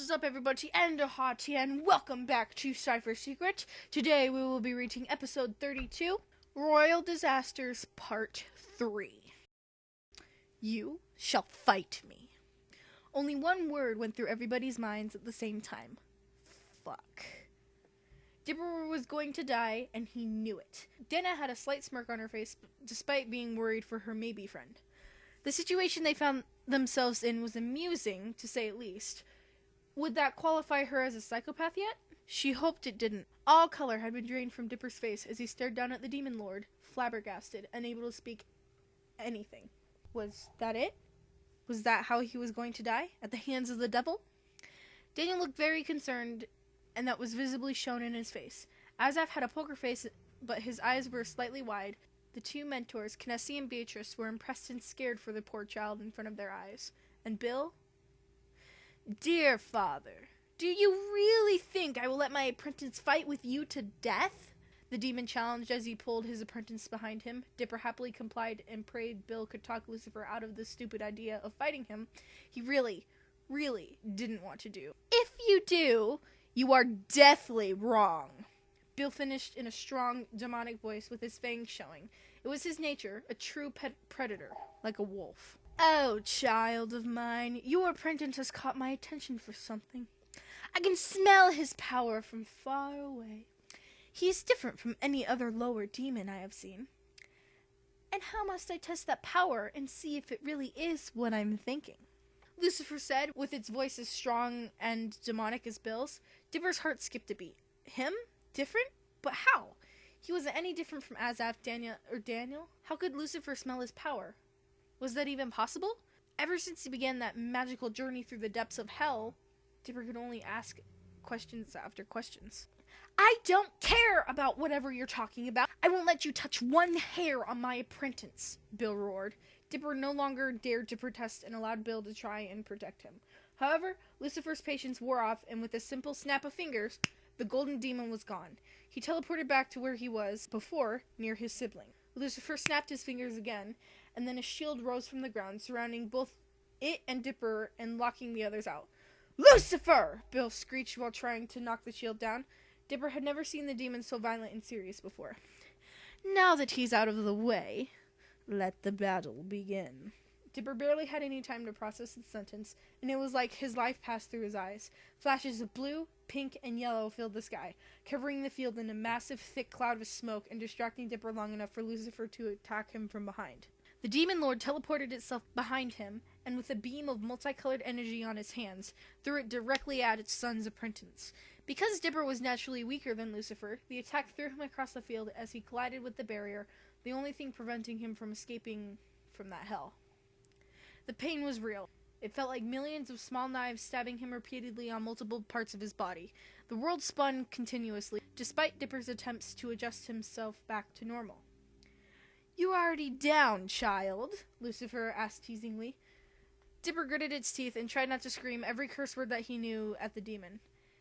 is up, everybody, and a hottie, and welcome back to Cipher Secret. Today we will be reading episode 32, Royal Disasters Part 3. You shall fight me. Only one word went through everybody's minds at the same time. Fuck. Dipper was going to die, and he knew it. Dana had a slight smirk on her face, despite being worried for her maybe friend. The situation they found themselves in was amusing, to say at least. Would that qualify her as a psychopath yet? She hoped it didn't. All color had been drained from Dipper's face as he stared down at the demon lord, flabbergasted, unable to speak anything. Was that it? Was that how he was going to die? At the hands of the devil? Daniel looked very concerned, and that was visibly shown in his face. Azaf had a poker face, but his eyes were slightly wide. The two mentors, Kinessi and Beatrice, were impressed and scared for the poor child in front of their eyes. And Bill? Dear father, do you really think I will let my apprentice fight with you to death? The demon challenged as he pulled his apprentice behind him. Dipper happily complied and prayed Bill could talk Lucifer out of the stupid idea of fighting him. He really didn't want to do. If you do, you are deathly wrong. Bill finished in a strong, demonic voice with his fangs showing. It was his nature, a true predator, like a wolf. Oh, child of mine, your apprentice has caught my attention for something. I can smell his power from far away. He is different from any other lower demon I have seen. And how must I test that power and see if it really is what I'm thinking? Lucifer said, with its voice as strong and demonic as Bill's. Dipper's heart skipped a beat. Him? Different? But how? He wasn't any different from Azaf, Daniel. How could Lucifer smell his power? Was that even possible? Ever since he began that magical journey through the depths of hell, Dipper could only ask questions after questions. I don't care about whatever you're talking about. I won't let you touch one hair on my apprentice, Bill roared. Dipper no longer dared to protest and allowed Bill to try and protect him. However, Lucifer's patience wore off, and with a simple snap of fingers, the golden demon was gone. He teleported back to where he was before, near his sibling. Lucifer snapped his fingers again, and then a shield rose from the ground, surrounding both it and Dipper and locking the others out. Lucifer! Bill screeched while trying to knock the shield down. Dipper had never seen the demon so violent and serious before. Now that he's out of the way, let the battle begin. Dipper barely had any time to process the sentence, and it was like his life passed through his eyes. Flashes of blue, pink, and yellow filled the sky, covering the field in a massive, thick cloud of smoke and distracting Dipper long enough for Lucifer to attack him from behind. The demon lord teleported itself behind him, and with a beam of multicolored energy on his hands, threw it directly at its son's apprentice. Because Dipper was naturally weaker than Lucifer, the attack threw him across the field as he collided with the barrier, the only thing preventing him from escaping from that hell. The pain was real. It felt like millions of small knives stabbing him repeatedly on multiple parts of his body. The world spun continuously, despite Dipper's attempts to adjust himself back to normal. You already down, child? Lucifer asked teasingly. Dipper gritted its teeth and tried not to scream every curse word that he knew at the demon.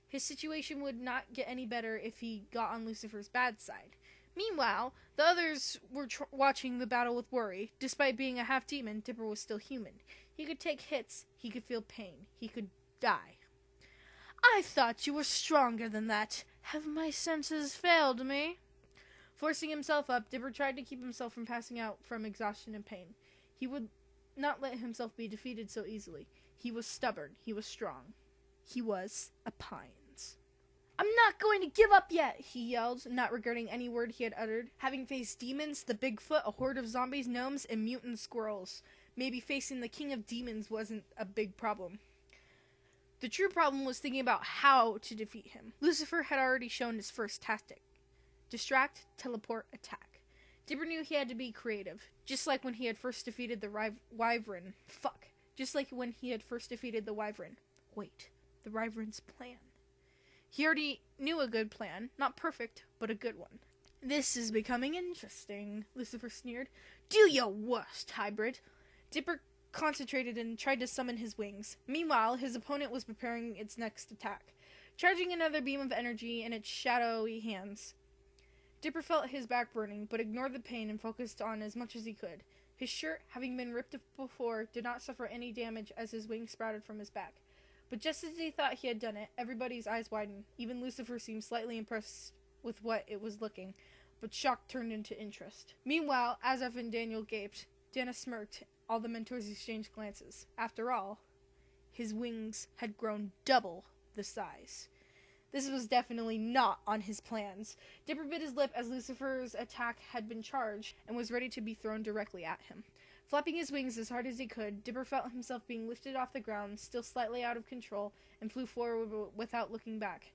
His situation would not get any better if he got on Lucifer's bad side. Meanwhile, the others were watching the battle with worry. Despite being a half-demon, Dipper was still human. He could take hits, he could feel pain, he could die. I thought you were stronger than that. Have my senses failed me? Forcing himself up, Dipper tried to keep himself from passing out from exhaustion and pain. He would not let himself be defeated so easily. He was stubborn, he was strong. He was a Pines. I'm not going to give up yet, he yelled, not regretting any word he had uttered. Having faced demons, the Bigfoot, a horde of zombies, gnomes, and mutant squirrels, maybe facing the king of demons wasn't a big problem. The true problem was thinking about how to defeat him. Lucifer had already shown his first tactic. Distract, teleport, attack. Dipper knew he had to be creative, just like when he had first defeated the wyvern. Just like when he had first defeated the wyvern. Wait, the wyvern's plan. He already knew a good plan. Not perfect, but a good one. This is becoming interesting, Lucifer sneered. Do your worst, hybrid. Dipper concentrated and tried to summon his wings. Meanwhile, his opponent was preparing its next attack, charging another beam of energy in its shadowy hands. Dipper felt his back burning, but ignored the pain and focused on as much as he could. His shirt, having been ripped before, did not suffer any damage as his wings sprouted from his back. But just as he thought he had done it, everybody's eyes widened. Even Lucifer seemed slightly impressed with what it was looking, but shock turned into interest. Meanwhile, Azef and Daniel gaped. Dana smirked. All the mentors exchanged glances. After all, his wings had grown double the size. This was definitely not on his plans. Dipper bit his lip as Lucifer's attack had been charged and was ready to be thrown directly at him. Flapping his wings as hard as he could, Dipper felt himself being lifted off the ground, still slightly out of control, and flew forward without looking back.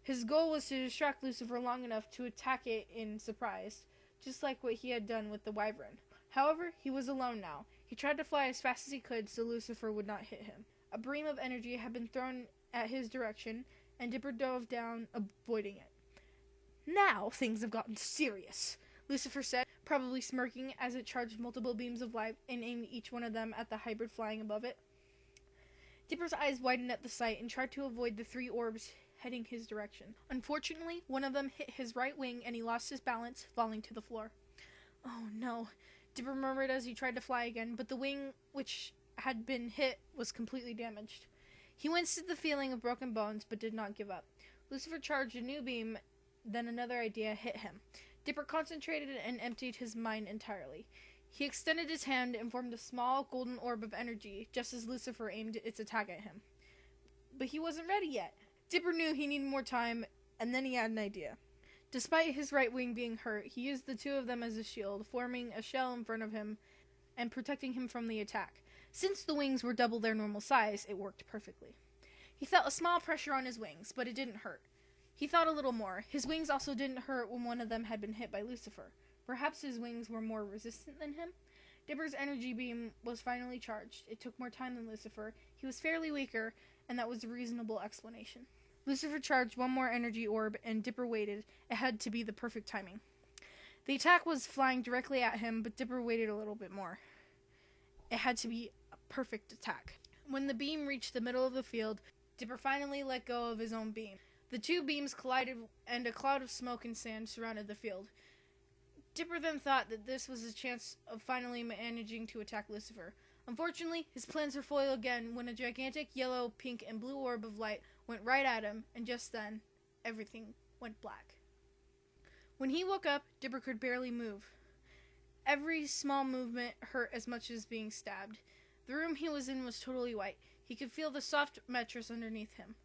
His goal was to distract Lucifer long enough to attack it in surprise, just like what he had done with the wyvern. However, he was alone now. He tried to fly as fast as he could so Lucifer would not hit him. A beam of energy had been thrown at his direction, and Dipper dove down, avoiding it. "Now things have gotten serious," Lucifer said, probably smirking as it charged multiple beams of light and aimed each one of them at the hybrid flying above it. Dipper's eyes widened at the sight and tried to avoid the 3 orbs heading his direction. Unfortunately, one of them hit his right wing and he lost his balance, falling to the floor. "Oh no," Dipper murmured as he tried to fly again, but the wing which had been hit was completely damaged. He winced at the feeling of broken bones, but did not give up. Lucifer charged a new beam, then another idea hit him. Dipper concentrated and emptied his mind entirely. He extended his hand and formed a small golden orb of energy, just as Lucifer aimed its attack at him. But he wasn't ready yet. Dipper knew he needed more time, and then he had an idea. Despite his right wing being hurt, he used the 2 of them as a shield, forming a shell in front of him and protecting him from the attack. Since the wings were double their normal size, it worked perfectly. He felt a small pressure on his wings, but it didn't hurt. He thought a little more. His wings also didn't hurt when one of them had been hit by Lucifer. Perhaps his wings were more resistant than him? Dipper's energy beam was finally charged. It took more time than Lucifer. He was fairly weaker, and that was a reasonable explanation. Lucifer charged one more energy orb, and Dipper waited. It had to be the perfect timing. The attack was flying directly at him, but Dipper waited a little bit more. It had to be a perfect attack. When the beam reached the middle of the field, Dipper finally let go of his own beam. The 2 beams collided, and a cloud of smoke and sand surrounded the field. Dipper then thought that this was his chance of finally managing to attack Lucifer. Unfortunately, his plans were foiled again when a gigantic yellow, pink, and blue orb of light went right at him, and just then, everything went black. When he woke up, Dipper could barely move. Every small movement hurt as much as being stabbed. The room he was in was totally white. He could feel the soft mattress underneath him.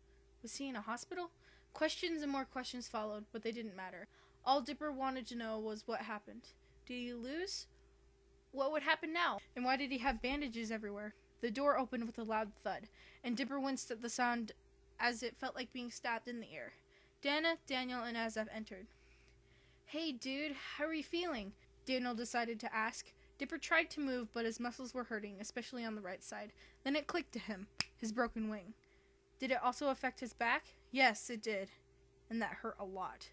Was he in a hospital? Questions and more questions followed, but they didn't matter. All Dipper wanted to know was what happened. Did he lose? What would happen now? And why did he have bandages everywhere? The door opened with a loud thud, and Dipper winced at the sound as it felt like being stabbed in the ear. Dana, Daniel, and Azef entered. "Hey, dude, how are you feeling?" Daniel decided to ask. Dipper tried to move, but his muscles were hurting, especially on the right side. Then it clicked to him, his broken wing. Did it also affect his back? Yes, it did. And that hurt a lot.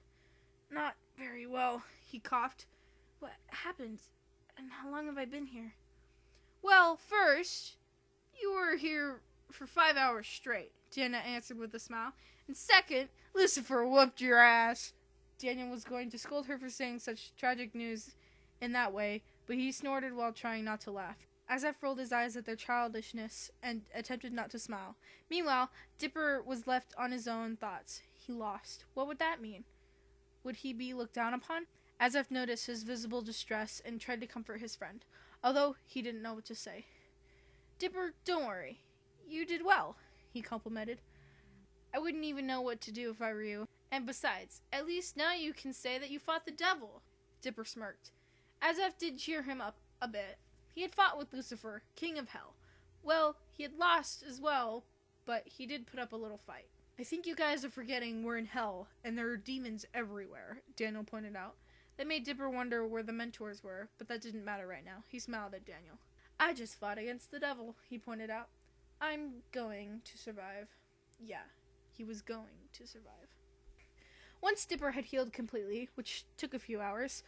"Not very well," he coughed. "What happened? And how long have I been here?" "Well, first, you were here for 5 hours straight," Dana answered with a smile. "And second, Lucifer whooped your ass." Daniel was going to scold her for saying such tragic news in that way, but he snorted while trying not to laugh. Azef rolled his eyes at their childishness and attempted not to smile. Meanwhile, Dipper was left on his own thoughts. He lost. What would that mean? Would he be looked down upon? Azef noticed his visible distress and tried to comfort his friend, although he didn't know what to say. "Dipper, don't worry. You did well," he complimented. "I wouldn't even know what to do if I were you. And besides, at least now you can say that you fought the devil." Dipper smirked. Azef did cheer him up a bit. He had fought with Lucifer, king of hell. Well, he had lost as well, but he did put up a little fight. "I think you guys are forgetting we're in hell, and there are demons everywhere," Daniel pointed out. That made Dipper wonder where the mentors were, but that didn't matter right now. He smiled at Daniel. "I just fought against the devil," he pointed out. "I'm going to survive." Yeah, he was going to survive. Once Dipper had healed completely, which took a few hours,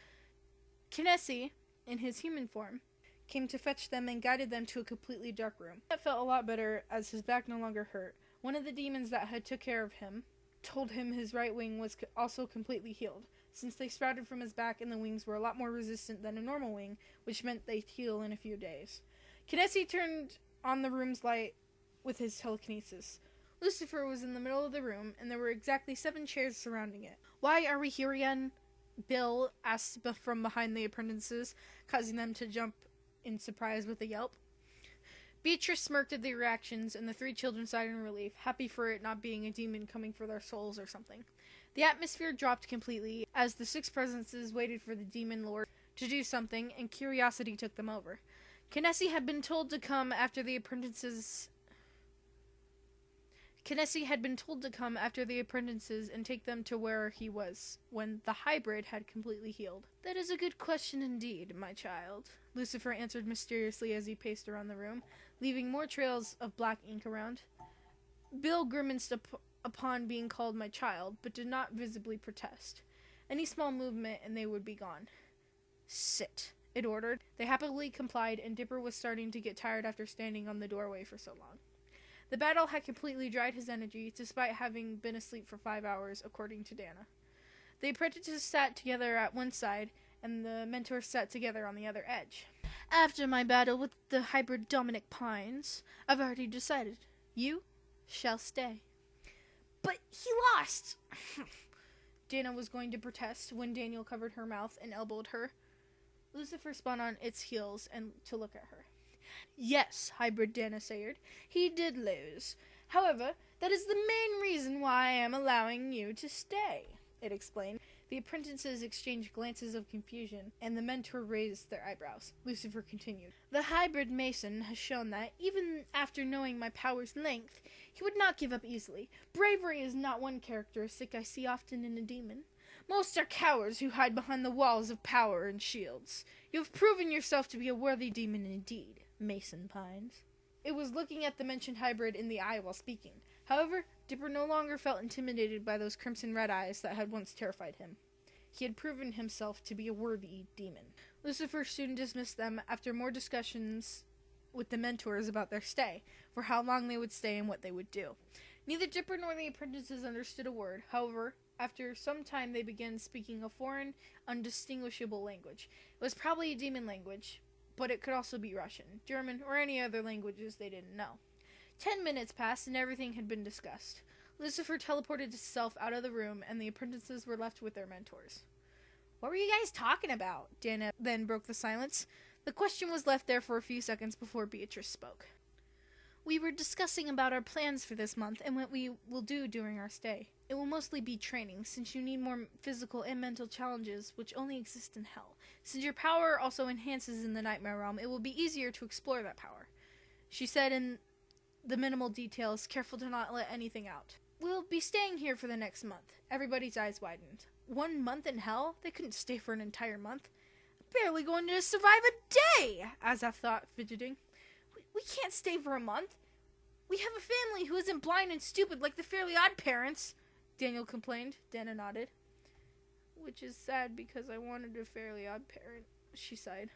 Kinesi, in his human form, came to fetch them and guided them to a completely dark room. That felt a lot better as his back no longer hurt. One of the demons that had took care of him told him his right wing was also completely healed, since they sprouted from his back and the wings were a lot more resistant than a normal wing, which meant they'd heal in a few days. Kinesi turned on the room's light with his telekinesis. Lucifer was in the middle of the room, and there were exactly 7 chairs surrounding it. "Why are we here again?" Bill asked from behind the apprentices, causing them to jump in surprise with a yelp. Beatrice smirked at the reactions, and the 3 children sighed in relief, happy for it not being a demon coming for their souls or something. The atmosphere dropped completely as the 6 presences waited for the demon lord to do something, and curiosity took them over. Kinessi had been told to come after the apprentices and take them to where he was, when the hybrid had completely healed. "That is a good question indeed, my child," Lucifer answered mysteriously as he paced around the room, leaving more trails of black ink around. Bill grimaced upon being called my child, but did not visibly protest. Any small movement and they would be gone. "Sit," it ordered. They happily complied, and Dipper was starting to get tired after standing on the doorway for so long. The battle had completely dried his energy, despite having been asleep for 5 hours, according to Dana. The apprentices sat together at one side, and the mentors sat together on the other edge. "After my battle with the hybrid Dominic Pines, I've already decided. You shall stay." "But he lost!" Dana was going to protest when Daniel covered her mouth and elbowed her. Lucifer spun on its heels and to look at her. "Yes," hybrid Dana said, "he did lose. However, that is the main reason why I am allowing you to stay," it explained. The apprentices exchanged glances of confusion, and the mentor raised their eyebrows. Lucifer continued. "The hybrid Mason has shown that, even after knowing my power's length, he would not give up easily. Bravery is not one characteristic I see often in a demon. Most are cowards who hide behind the walls of power and shields. You have proven yourself to be a worthy demon indeed, Mason Pines." It was looking at the mentioned hybrid in the eye while speaking. However, Dipper no longer felt intimidated by those crimson red eyes that had once terrified him. He had proven himself to be a worthy demon. Lucifer soon dismissed them after more discussions with the mentors about their stay, for how long they would stay and what they would do. Neither Dipper nor the apprentices understood a word. However, after some time they began speaking a foreign, undistinguishable language. It was probably a demon language, but it could also be Russian, German, or any other languages they didn't know. 10 minutes passed and everything had been discussed. Lucifer teleported himself out of the room, and the apprentices were left with their mentors. "What were you guys talking about?" Dana then broke the silence. The question was left there for a few seconds before Beatrice spoke. "We were discussing about our plans for this month and what we will do during our stay. It will mostly be training, since you need more physical and mental challenges which only exist in hell. Since your power also enhances in the nightmare realm, it will be easier to explore that power," she said in the minimal details, careful to not let anything out. "We'll be staying here for the next month." Everybody's eyes widened. 1 month in hell? They couldn't stay for an entire month. "Barely going to survive a day," Azaf thought, fidgeting. We can't stay for a month. We have a family who isn't blind and stupid like the Fairly Odd Parents," Daniel complained. Dana nodded. "Which is sad because I wanted a Fairly Odd Parent," she sighed.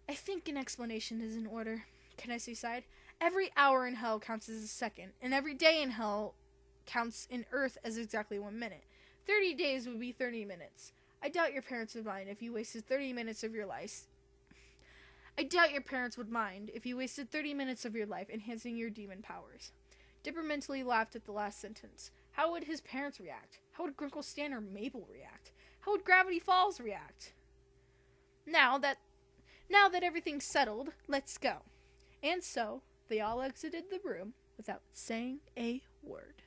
"I think an explanation is in order," Kinessi sighed. "Every hour in hell counts as a second, and every day in hell counts in Earth as exactly 1 minute. 30 days would be 30 minutes. I doubt your parents would mind if you wasted 30 minutes of your life. Enhancing your demon powers." Dipper mentally laughed at the last sentence. How would his parents react? How would Grunkle Stan or Mabel react? How would Gravity Falls react? Now that everything's settled, let's go." And so, they all exited the room without saying a word.